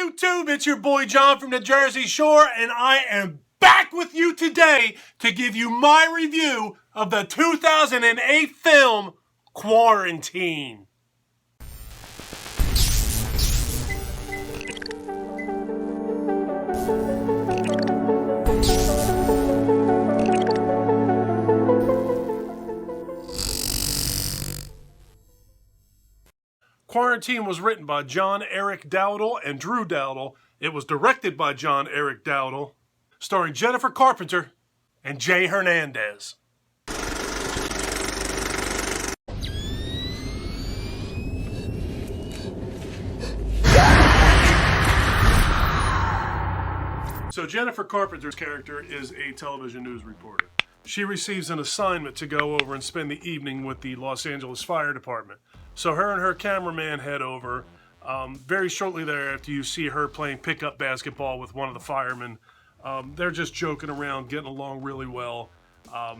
YouTube? It's your boy John from the Jersey Shore, and I am back with you today to give you my review of the 2008 film Quarantine. Quarantine was written by John Eric Dowdle and Drew Dowdle. It was directed by John Eric Dowdle, starring Jennifer Carpenter and Jay Hernandez. So Jennifer Carpenter's character is a television news reporter. She receives an assignment to go over and spend the evening with the Los Angeles Fire Department. So her and her cameraman head over. Very shortly thereafter, you see her playing pickup basketball with one of the firemen. They're just joking around, getting along really well.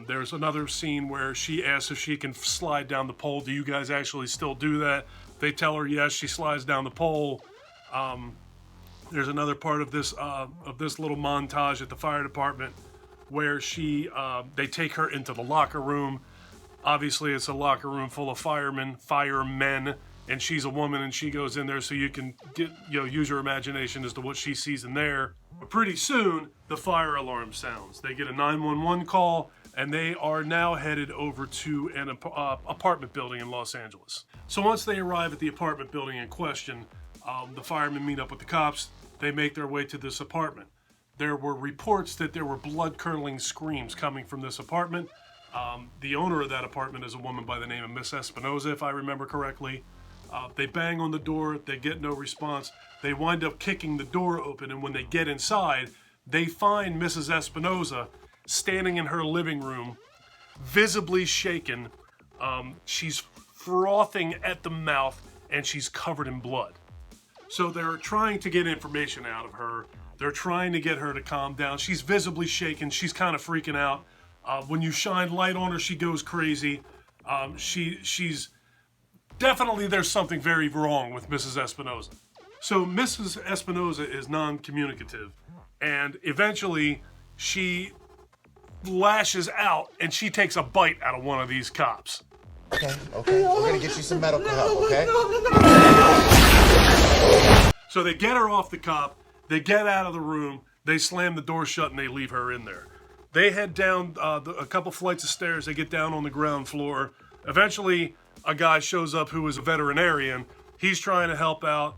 There's another scene where she asks if she can slide down the pole. Do you guys actually still do that? They tell her yes. She slides down the pole. There's another part of this little montage at the fire department where they take her into the locker room. Obviously, it's a locker room full of firemen, and she's a woman, and she goes in there so you can use your imagination as to what she sees in there. But pretty soon, the fire alarm sounds. They get a 911 call, and they are now headed over to an apartment building in Los Angeles. So once they arrive at the apartment building in question, the firemen meet up with the cops. They make their way to this apartment. There were reports that there were blood-curdling screams coming from this apartment. The owner of that apartment is a woman by the name of Miss Espinosa, if I remember correctly. They bang on the door, they get no response. They wind up kicking the door open, and when they get inside, they find Mrs. Espinosa standing in her living room, visibly shaken. She's frothing at the mouth, and she's covered in blood. So they're trying to get information out of her. They're trying to get her to calm down. She's visibly shaken. She's kind of freaking out. When you shine light on her, she goes crazy. She's definitely, there's something very wrong with Mrs. Espinosa. So Mrs. Espinosa is non-communicative, and eventually she lashes out and she takes a bite out of one of these cops. Okay. We're gonna get you some medical help, okay? So they get her off the cop, they get out of the room, they slam the door shut, and they leave her in there. They head down a couple flights of stairs. They get down on the ground floor. Eventually, a guy shows up who is a veterinarian. He's trying to help out.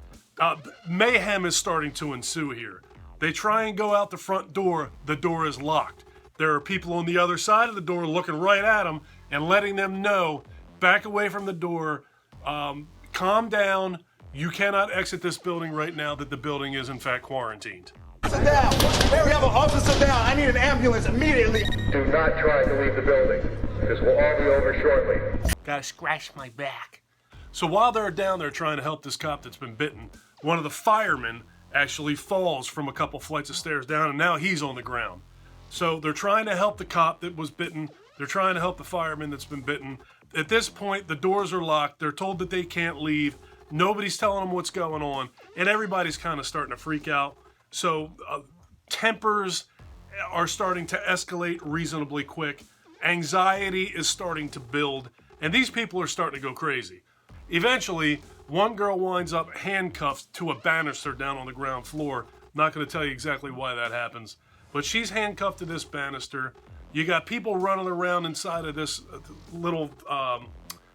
Mayhem is starting to ensue here. They try and go out the front door. The door is locked. There are people on the other side of the door looking right at them and letting them know, back away from the door, calm down. You cannot exit this building right now, that the building is in fact quarantined. Sit down. Hey, we have an officer down. I need an ambulance immediately. Do not try to leave the building. This will all be over shortly. Gotta scratch my back. So while they're down there trying to help this cop that's been bitten, one of the firemen actually falls from a couple flights of stairs down, and now he's on the ground. So they're trying to help the cop that was bitten. They're trying to help the fireman that's been bitten. At this point, the doors are locked. They're told that they can't leave. Nobody's telling them what's going on, and everybody's kind of starting to freak out. So tempers are starting to escalate reasonably quick. Anxiety is starting to build, and these people are starting to go crazy. Eventually, one girl winds up handcuffed to a banister down on the ground floor. Not going to tell you exactly why that happens, but she's handcuffed to this banister. You got people running around inside of this little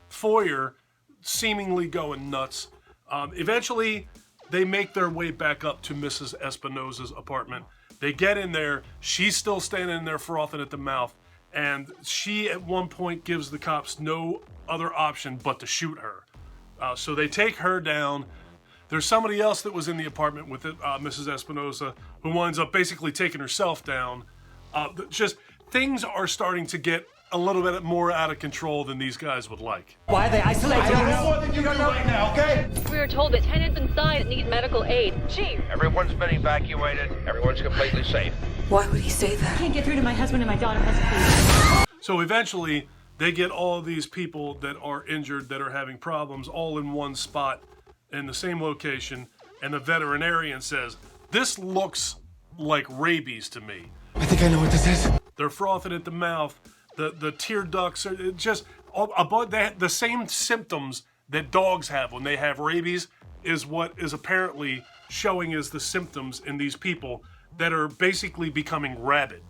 foyer, seemingly going nuts. Eventually, they make their way back up to Mrs. Espinosa's apartment. They get in there. She's still standing in there frothing at the mouth. And she, at one point, gives the cops no other option but to shoot her. So they take her down. There's somebody else that was in the apartment with Mrs. Espinosa who winds up basically taking herself down. Just things are starting to get a little bit more out of control than these guys would like. Why are they isolated? I don't know more than you do right now, okay? We were told that tenants inside need medical aid. Chief! Everyone's been evacuated. Everyone's completely safe. Why would he say that? I can't get through to my husband and my daughter has a fever. So eventually, they get all of these people that are injured, that are having problems, all in one spot, in the same location. and the veterinarian says, "This looks like rabies to me." I think I know what this is. They're frothing at the mouth. The tear ducts are just about the same symptoms that dogs have when they have rabies is what is apparently showing as the symptoms in these people that are basically becoming rabid.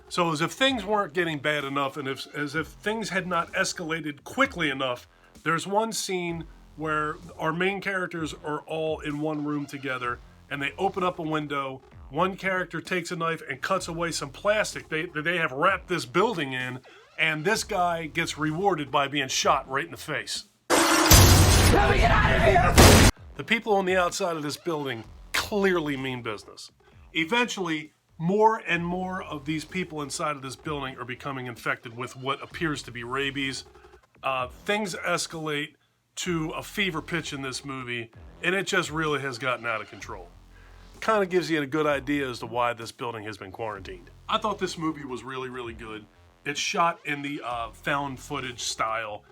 So as if things weren't getting bad enough, and as if things had not escalated quickly enough, there's one scene where our main characters are all in one room together, and they open up a window. One character takes a knife and cuts away some plastic that they have wrapped this building in, and this guy gets rewarded by being shot right in the face. Let me get out of here! The people on the outside of this building clearly mean business. Eventually, more and more of these people inside of this building are becoming infected with what appears to be rabies. Things escalate to a fever pitch in this movie, and it just really has gotten out of control. Kind of gives you a good idea as to why this building has been quarantined. I thought this movie was really, really good. It's shot in the found footage style.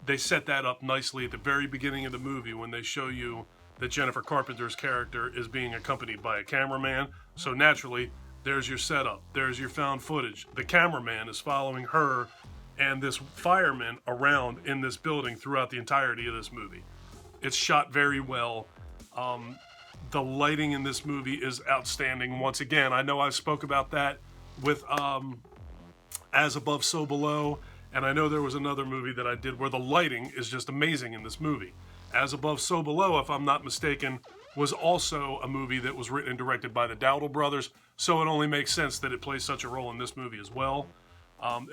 They set that up nicely at the very beginning of the movie when they show you that Jennifer Carpenter's character is being accompanied by a cameraman. So naturally, there's your setup. There's your found footage. The cameraman is following her and this fireman around in this building throughout the entirety of this movie. It's shot very well. The lighting in this movie is outstanding. Once again, I know I spoke about that with As Above, So Below, and I know there was another movie that I did where the lighting is just amazing in this movie. As Above, So Below, if I'm not mistaken, was also a movie that was written and directed by the Dowdle brothers, so it only makes sense that it plays such a role in this movie as well.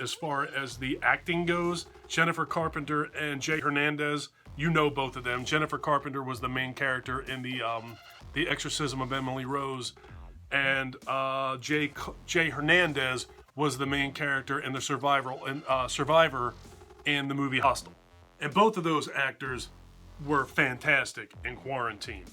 As far as the acting goes, Jennifer Carpenter and Jay Hernandez, you know both of them. Jennifer Carpenter was the main character in the Exorcism of Emily Rose, and Jay Hernandez was the main character in the Survivor in the movie Hostel. And both of those actors were fantastic in quarantine.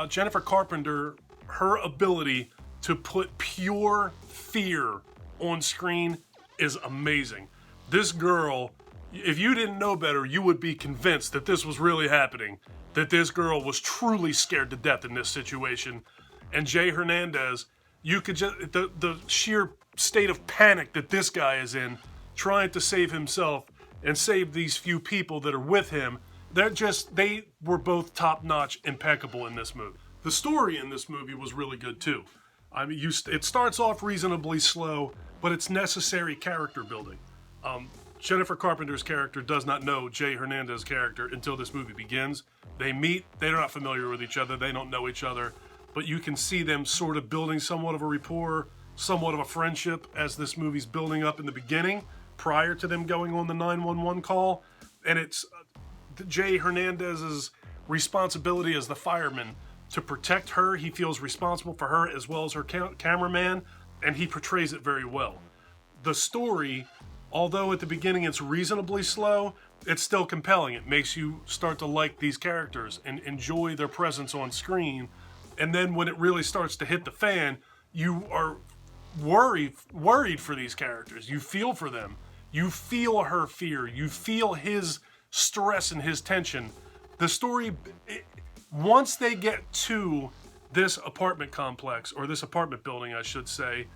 Jennifer Carpenter, her ability to put pure fear on screen is amazing. This girl, if you didn't know better, you would be convinced that this was really happening, that this girl was truly scared to death in this situation. And Jay Hernandez, you could just, the sheer state of panic that this guy is in, trying to save himself and save these few people that are with him, they were both top-notch, impeccable in this movie. The story in this movie was really good too. I mean, it starts off reasonably slow, but it's necessary character building. Jennifer Carpenter's character does not know Jay Hernandez's character until this movie begins. They meet, they're not familiar with each other, they don't know each other, but you can see them sort of building somewhat of a rapport, somewhat of a friendship as this movie's building up in the beginning, prior to them going on the 911 call. And it's Jay Hernandez's responsibility as the fireman to protect her. He feels responsible for her as well as her cameraman, and he portrays it very well. The story, although at the beginning it's reasonably slow, it's still compelling. It makes you start to like these characters and enjoy their presence on screen. And then when it really starts to hit the fan, you are worried for these characters. You feel for them. You feel her fear. You feel his stress and his tension. The story, once they get to this apartment complex, or this apartment building, I should say,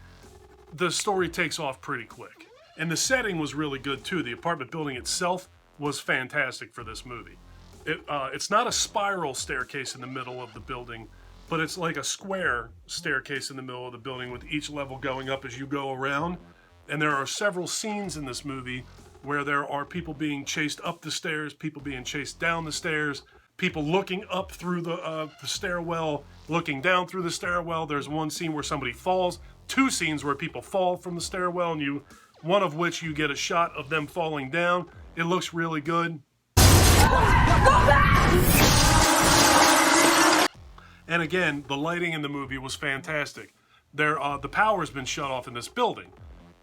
the story takes off pretty quick. And the setting was really good too. The apartment building itself was fantastic for this movie. It's not a spiral staircase in the middle of the building, but it's like a square staircase in the middle of the building with each level going up as you go around. And there are several scenes in this movie where there are people being chased up the stairs, people being chased down the stairs, people looking up through the stairwell, looking down through the stairwell. There's one scene where somebody falls, two scenes where people fall from the stairwell, and one of which you get a shot of them falling down. It looks really good. And again, the lighting in the movie was fantastic. The power's been shut off in this building.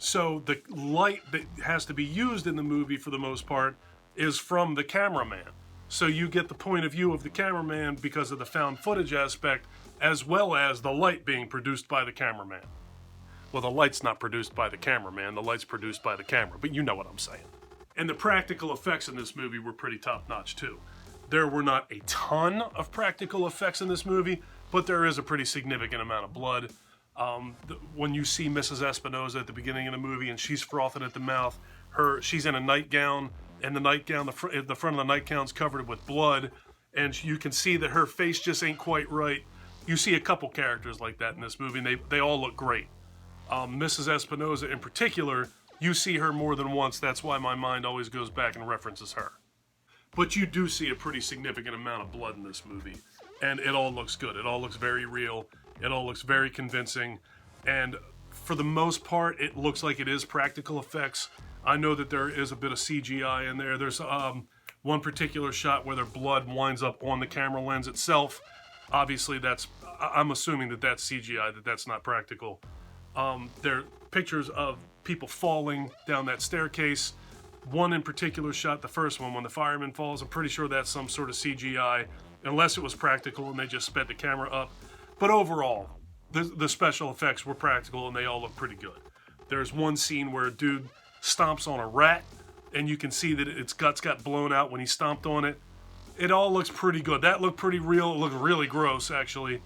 So the light that has to be used in the movie for the most part is from the cameraman. So you get the point of view of the cameraman because of the found footage aspect, as well as the light being produced by the cameraman. Well, the light's not produced by the cameraman, the light's produced by the camera, but you know what I'm saying. And the practical effects in this movie were pretty top-notch too. There were not a ton of practical effects in this movie, but there is a pretty significant amount of blood. When you see Mrs. Espinosa at the beginning of the movie and she's frothing at the mouth, she's in a nightgown, and the nightgown, the front of the nightgown's covered with blood, and you can see that her face just ain't quite right. You see a couple characters like that in this movie, and they all look great. Mrs. Espinosa in particular, you see her more than once. That's why my mind always goes back and references her. But you do see a pretty significant amount of blood in this movie, and it all looks good. It all looks very real. It all looks very convincing, and for the most part, it looks like it is practical effects. I know that there is a bit of CGI in there. There's one particular shot where their blood winds up on the camera lens itself. Obviously, I'm assuming that that's CGI, that's not practical. There are pictures of people falling down that staircase. One in particular shot, the first one, when the fireman falls, I'm pretty sure that's some sort of CGI, unless it was practical and they just sped the camera up. But overall, the special effects were practical and they all look pretty good. There's one scene where a dude stomps on a rat, and you can see that its guts got blown out when he stomped on it. It all looks pretty good. That looked pretty real. It looked really gross, actually.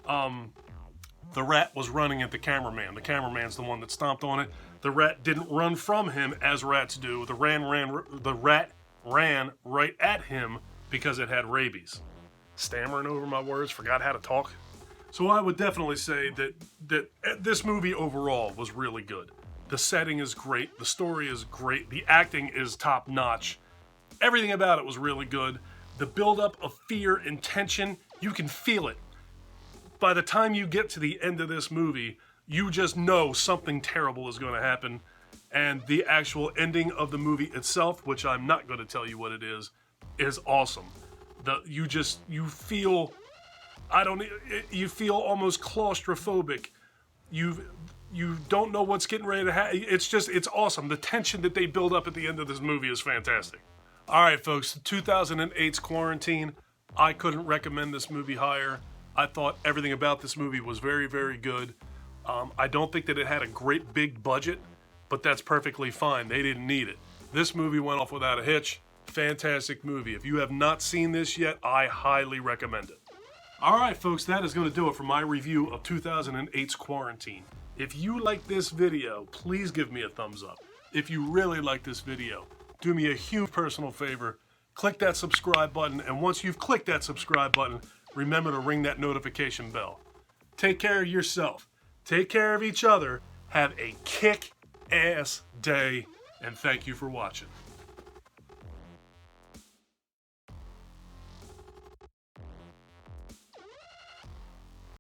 The rat was running at the cameraman. The cameraman's the one that stomped on it. The rat didn't run from him as rats do. The rat ran right at him because it had rabies. Stammering over my words, forgot how to talk. So I would definitely say that this movie overall was really good. The setting is great. The story is great. The acting is top notch. Everything about it was really good. The buildup of fear and tension, you can feel it. By the time you get to the end of this movie, you just know something terrible is going to happen. And the actual ending of the movie itself, which I'm not going to tell you what it is awesome. You feel almost claustrophobic. You don't know what's getting ready to happen. It's awesome. The tension that they build up at the end of this movie is fantastic. All right, folks, 2008's Quarantine. I couldn't recommend this movie higher. I thought everything about this movie was very, very good. I don't think that it had a great big budget, but that's perfectly fine. They didn't need it. This movie went off without a hitch. Fantastic movie. If you have not seen this yet, I highly recommend it. All right, folks, that is going to do it for my review of 2008's Quarantine. If you like this video, please give me a thumbs up. If you really like this video, do me a huge personal favor. Click that subscribe button, and once you've clicked that subscribe button, remember to ring that notification bell. Take care of yourself. Take care of each other. Have a kick-ass day, and thank you for watching.